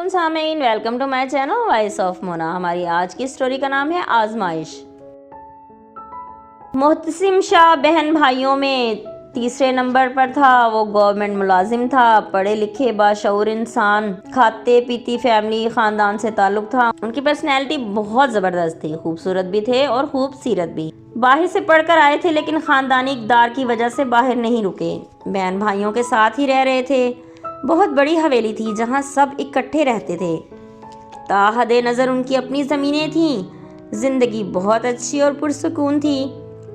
अस्सलामुअलैकुम सामीन, welcome to my channel voice of Mona. हमारी आज की स्टोरी का नाम है आजमाइश। मोहतसिम शाह बहन भाइयों में तीसरे नंबर पर था। वो गवर्नमेंट मुलाजिम था, पढ़े लिखे बाशऊर इंसान, खाते पीती फैमिली खानदान से ताल्लुक था। उनकी पर्सनैलिटी बहुत ज़बरदस्त थी, खूबसूरत भी थे और खूबसीरत भी। बाहर से पढ़कर आए थे लेकिन ख़ानदानी इक़दार की वजह से बाहर नहीं रुके, बहन भाइयों के साथ ही रह रहे थे। बहुत बड़ी हवेली थी जहाँ सब इकट्ठे रहते थे। ताहदे नज़र उनकी अपनी ज़मीनें थीं। ज़िंदगी बहुत अच्छी और पुरसुकून थी।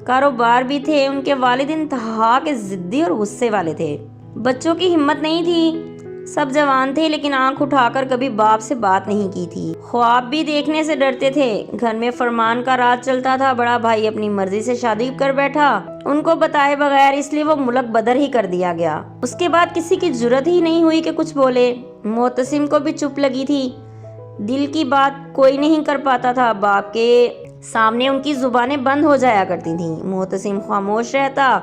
कारोबार भी थे। उनके वालिद इंतहा के ज़िद्दी और गुस्से वाले थे। बच्चों की हिम्मत नहीं थी। सब जवान थे लेकिन आंख उठाकर कभी बाप से बात नहीं की थी। ख्वाब भी देखने से डरते थे। घर में फरमान का राज चलता था। बड़ा भाई अपनी मर्जी से शादी कर बैठा, उनको बताए बगैर, इसलिए वो मुल्क बदर ही कर दिया गया। उसके बाद किसी की जुर्रत ही नहीं हुई कि कुछ बोले। मोहतसिम को भी चुप लगी थी। दिल की बात कोई नहीं कर पाता था। बाप के सामने उनकी जुबानें बंद हो जाया करती थीं। मोहतसिम खामोश रहता,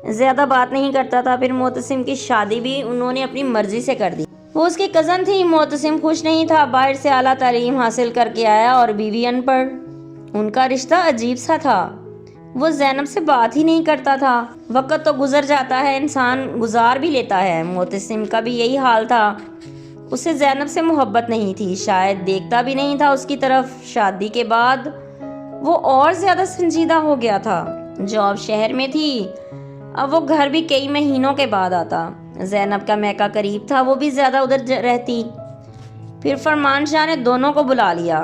ज्यादा बात नहीं करता था। फिर मोहतसिम की शादी भी उन्होंने अपनी मर्जी से कर दी। वो उसकी कज़न थी। मोहतसिम खुश नहीं था। बाहर से आला तालीम हासिल करके आया और बीवी अनपढ़। उनका रिश्ता अजीब सा था। वो ज़ैनब से बात ही नहीं करता था। वक्त तो गुजर जाता है, इंसान गुजार भी लेता है। मोहतसिम का भी यही हाल था। उसे ज़ैनब से मोहब्बत नहीं थी, शायद देखता भी नहीं था उसकी तरफ। शादी के बाद वो और ज़्यादा संजीदा हो गया था। जॉब शहर में थी, अब वो घर भी कई महीनों के बाद आता। ज़ैनब का मैका करीब था, वो भी ज़्यादा उधर रहती। फिर फरमान शाह ने दोनों को बुला लिया।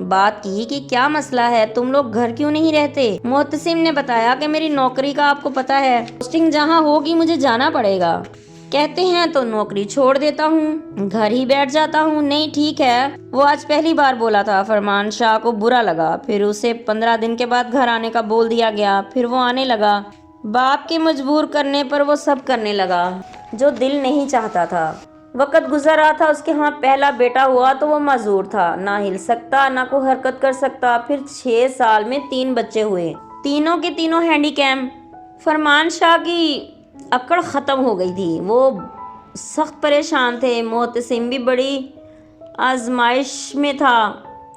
बात की कि क्या मसला है, तुम लोग घर क्यों नहीं रहते। मोहतसिम ने बताया कि मेरी नौकरी का आपको पता है, पोस्टिंग जहाँ होगी मुझे जाना पड़ेगा। कहते हैं तो नौकरी छोड़ देता हूँ, घर ही बैठ जाता हूँ। नहीं ठीक है, वो आज पहली बार बोला था। फरमान शाह को बुरा लगा। फिर उसे 15 दिन के बाद घर आने का बोल दिया गया। फिर वो आने लगा। बाप के मजबूर करने पर वो सब करने लगा जो दिल नहीं चाहता था। वक्त गुजर रहा था। उसके यहाँ पहला बेटा हुआ तो वो माजूर था, ना हिल सकता ना कोई हरकत कर सकता। फिर 6 साल में 3 बच्चे हुए, तीनों के तीनों हैंडीकैम। फरमान शाह की अकड़ ख़त्म हो गई थी। वो सख्त परेशान थे। मोहतसिम भी बड़ी आजमाइश में था।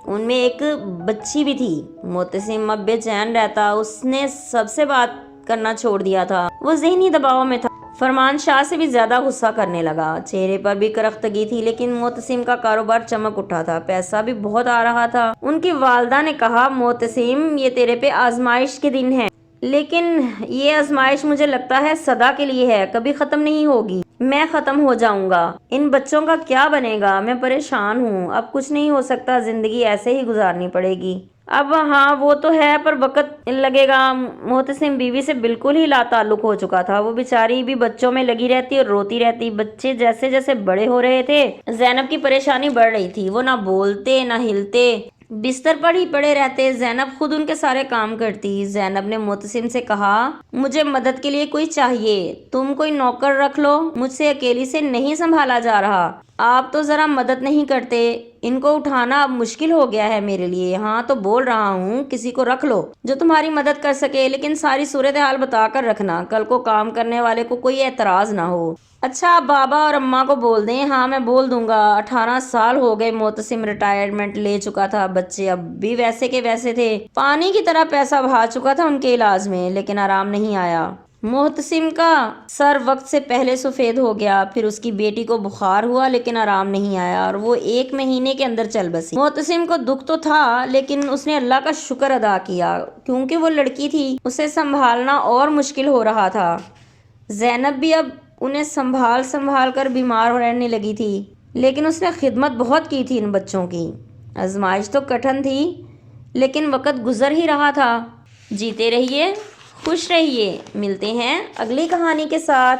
उनमें एक बच्ची भी थी। मोहतसिम अब बेचैन रहता। उसने सबसे बात करना छोड़ दिया था। वो ज़हनी दबाव में था। फरमान शाह से भी ज़्यादा गुस्सा करने लगा। चेहरे पर भी करख्तगी थी। लेकिन मोहतसिम का कारोबार चमक उठा था, पैसा भी बहुत आ रहा था। उनकी वालदा ने कहा, मोहतसिम ये तेरे पे आजमाइश के दिन है, लेकिन ये आजमाइश मुझे लगता है सदा के लिए है, कभी ख़त्म नहीं होगी। मैं ख़त्म हो जाऊंगा, इन बच्चों का क्या बनेगा। मैं परेशान हूँ, अब कुछ नहीं हो सकता, ज़िंदगी ऐसे ही गुजारनी पड़ेगी। अब हाँ वो तो है, पर वक्त लगेगा। मोहतसिम बीवी से बिल्कुल ही लाताल्लुक हो चुका था। वो बेचारी भी बच्चों में लगी रहती और रोती रहती। बच्चे जैसे जैसे बड़े हो रहे थे, ज़ैनब की परेशानी बढ़ रही थी। वो ना बोलते ना हिलते, बिस्तर पर ही पड़े रहते। ज़ैनब खुद उनके सारे काम करती। ज़ैनब ने मोहतसिम से कहा, मुझे मदद के लिए कोई चाहिए, तुम कोई नौकर रख लो, मुझसे अकेली से नहीं संभाला जा रहा। आप तो ज़रा मदद नहीं करते, इनको उठाना अब मुश्किल हो गया है मेरे लिए। हाँ तो बोल रहा हूँ, किसी को रख लो जो तुम्हारी मदद कर सके, लेकिन सारी सूरत हाल बता कर रखना, कल को काम करने वाले को कोई एतराज़ ना हो। अच्छा आप बाबा और अम्मा को बोल दें। हाँ मैं बोल दूंगा। 18 साल हो गए मोहतसिम रिटायरमेंट ले चुका था। बच्चे अब भी वैसे के वैसे थे। पानी की तरह पैसा बहा चुका था उनके इलाज में, लेकिन आराम नहीं आया। मोहतसिम का सर वक्त से पहले सफ़ेद हो गया। फिर उसकी बेटी को बुखार हुआ, लेकिन आराम नहीं आया और वो 1 महीने के अंदर चल बसी। मोहतसिम को दुख तो था, लेकिन उसने अल्लाह का शुक्र अदा किया, क्योंकि वो लड़की थी, उसे संभालना और मुश्किल हो रहा था। ज़ैनब भी अब उन्हें संभाल संभाल कर बीमार रहने लगी थी, लेकिन उसने खिदमत बहुत की थी इन बच्चों की। आजमाइश तो कठिन थी, लेकिन वक्त गुजर ही रहा था। जीते रहिए, खुश रहिए। मिलते हैं अगली कहानी के साथ।